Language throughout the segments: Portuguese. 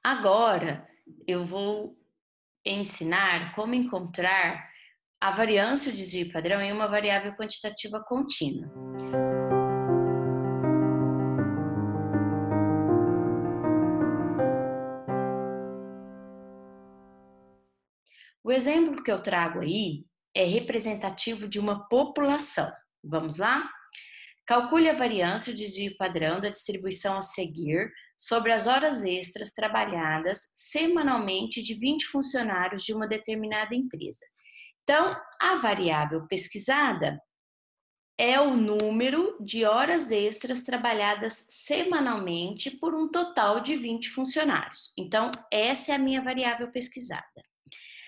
Agora eu vou ensinar como encontrar a variância e o desvio padrão em uma variável quantitativa contínua. O exemplo que eu trago aí é representativo de uma população. Vamos lá? Calcule a variância e o desvio padrão da distribuição a seguir sobre as horas extras trabalhadas semanalmente de 20 funcionários de uma determinada empresa. Então, a variável pesquisada é o número de horas extras trabalhadas semanalmente por um total de 20 funcionários. Então, essa é a minha variável pesquisada.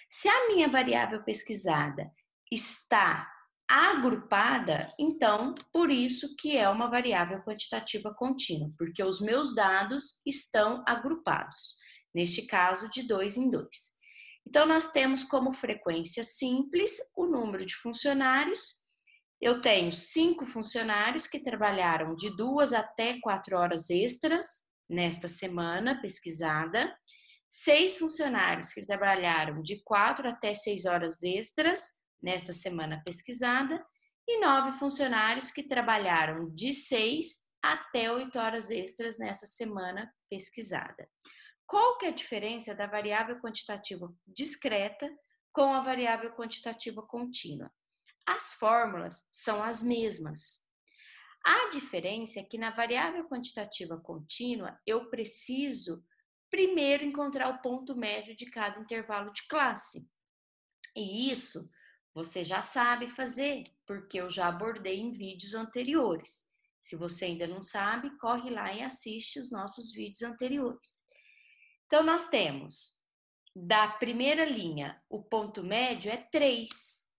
Se a minha variável pesquisada está agrupada, então, por isso que é uma variável quantitativa contínua, porque os meus dados estão agrupados, neste caso, de 2 em 2. Então, nós temos como frequência simples o número de funcionários. Eu tenho 5 funcionários que trabalharam de 2 até 4 horas extras nesta semana pesquisada, 6 funcionários que trabalharam de 4 até 6 horas extras nesta semana pesquisada e 9 funcionários que trabalharam de 6 até 8 horas extras nessa semana pesquisada. Qual que é a diferença da variável quantitativa discreta com a variável quantitativa contínua? As fórmulas são as mesmas. A diferença é que na variável quantitativa contínua eu preciso primeiro encontrar o ponto médio de cada intervalo de classe. E isso você já sabe fazer, porque eu já abordei em vídeos anteriores. Se você ainda não sabe, corre lá e assiste os nossos vídeos anteriores. Então, nós temos da primeira linha, o ponto médio é 3.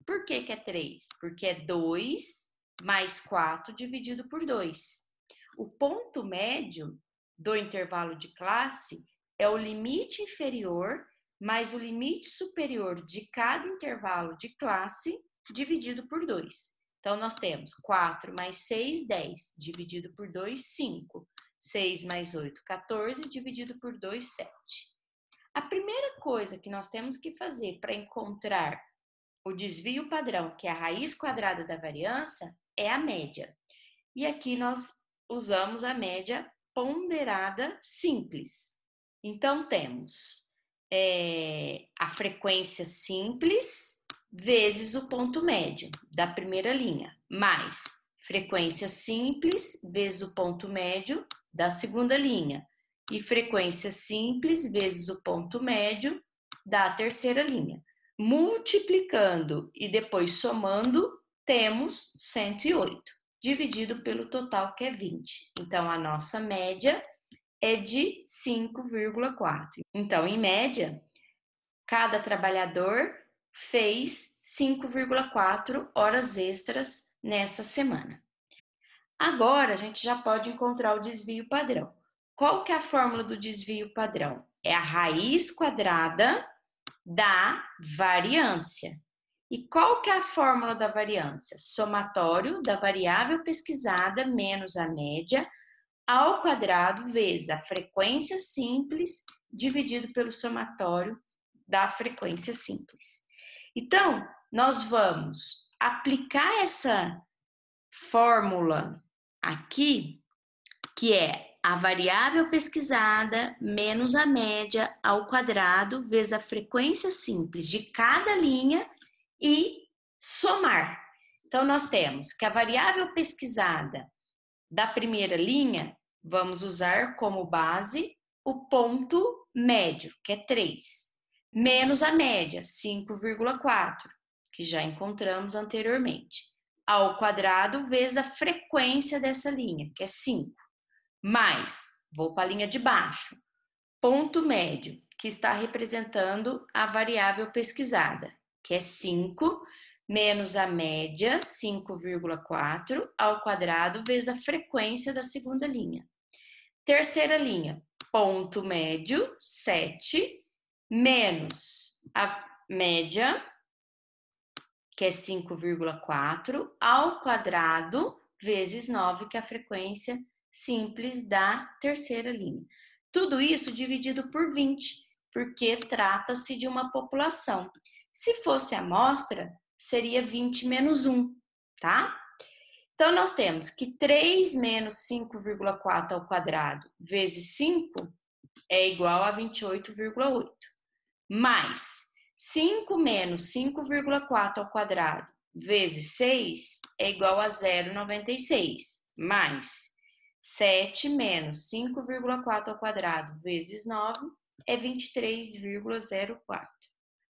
Por que é 3? Porque é 2 mais 4 dividido por 2. O ponto médio do intervalo de classe é o limite inferior mais o limite superior de cada intervalo de classe dividido por 2. Então, nós temos 4 mais 6, 10, dividido por 2, 5. 6 mais 8, 14, dividido por 2, 7. A primeira coisa que nós temos que fazer para encontrar o desvio padrão, que é a raiz quadrada da variância, é a média. E aqui nós usamos a média ponderada simples. Então, temos a frequência simples vezes o ponto médio da primeira linha, mais frequência simples vezes o ponto médio da segunda linha, e frequência simples vezes o ponto médio da terceira linha. Multiplicando e depois somando, temos 108, dividido pelo total, que é 20. Então, a nossa média é de 5,4. Então, em média, cada trabalhador fez 5,4 horas extras nesta semana. Agora, a gente já pode encontrar o desvio padrão. Qual que é a fórmula do desvio padrão? É a raiz quadrada da variância. E qual que é a fórmula da variância? Somatório da variável pesquisada menos a média ao quadrado vezes a frequência simples dividido pelo somatório da frequência simples. Então, nós vamos aplicar essa fórmula aqui, que é a variável pesquisada menos a média ao quadrado vezes a frequência simples de cada linha e somar. Então, nós temos que a variável pesquisada da primeira linha, vamos usar como base o ponto médio, que é 3, menos a média, 5,4, que já encontramos anteriormente, ao quadrado vezes a frequência dessa linha, que é 5, mais, vou para a linha de baixo, ponto médio, que está representando a variável pesquisada, que é 5, menos a média, 5,4, ao quadrado, vezes a frequência da segunda linha. Terceira linha, ponto médio, 7, menos a média, que é 5,4, ao quadrado, vezes 9, que é a frequência simples da terceira linha. Tudo isso dividido por 20, porque trata-se de uma população. Se fosse amostra, seria 20 menos 1, tá? Então, nós temos que 3 menos 5,4 ao quadrado vezes 5 é igual a 28,8. Mais 5 menos 5,4 ao quadrado vezes 6 é igual a 0,96. Mais 7 menos 5,4 ao quadrado vezes 9 é 23,04.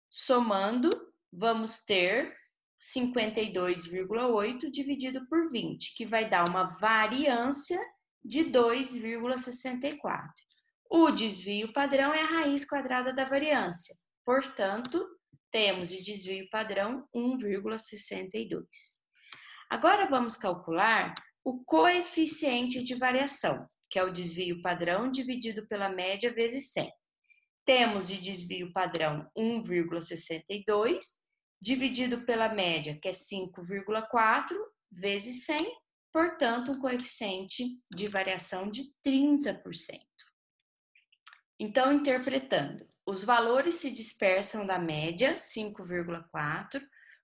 Somando, vamos ter 52,8 dividido por 20, que vai dar uma variância de 2,64. O desvio padrão é a raiz quadrada da variância. Portanto, temos de desvio padrão 1,62. Agora vamos calcular o coeficiente de variação, que é o desvio padrão dividido pela média vezes 100. Temos de desvio padrão 1,62, dividido pela média, que é 5,4, vezes 100, portanto, um coeficiente de variação de 30%. Então, interpretando, os valores se dispersam da média, 5,4,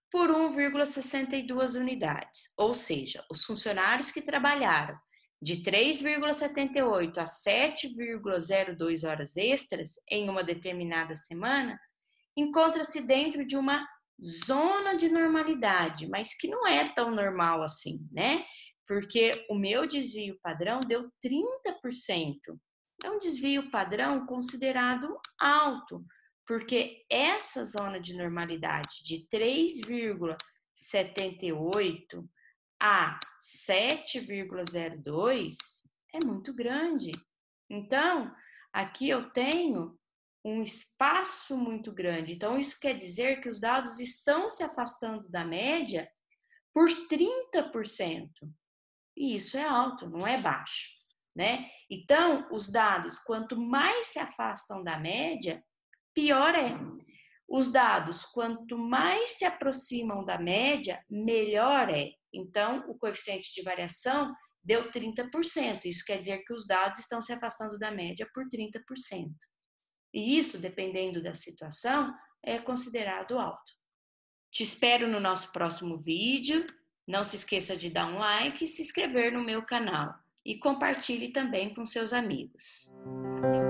por 1,62 unidades, ou seja, os funcionários que trabalharam de 3,78 a 7,02 horas extras em uma determinada semana, encontra-se dentro de uma zona de normalidade, mas que não é tão normal assim, né? Porque o meu desvio padrão deu 30%. É um desvio padrão considerado alto, porque essa zona de normalidade de 3,78 a 7,02 é muito grande. Então, aqui eu tenho um espaço muito grande. Então, isso quer dizer que os dados estão se afastando da média por 30%. E isso é alto, não é baixo, né? Então, os dados, quanto mais se afastam da média, pior é. Os dados, quanto mais se aproximam da média, melhor é. Então, o coeficiente de variação deu 30%. Isso quer dizer que os dados estão se afastando da média por 30%. E isso, dependendo da situação, é considerado alto. Te espero no nosso próximo vídeo. Não se esqueça de dar um like e se inscrever no meu canal. E compartilhe também com seus amigos. Até.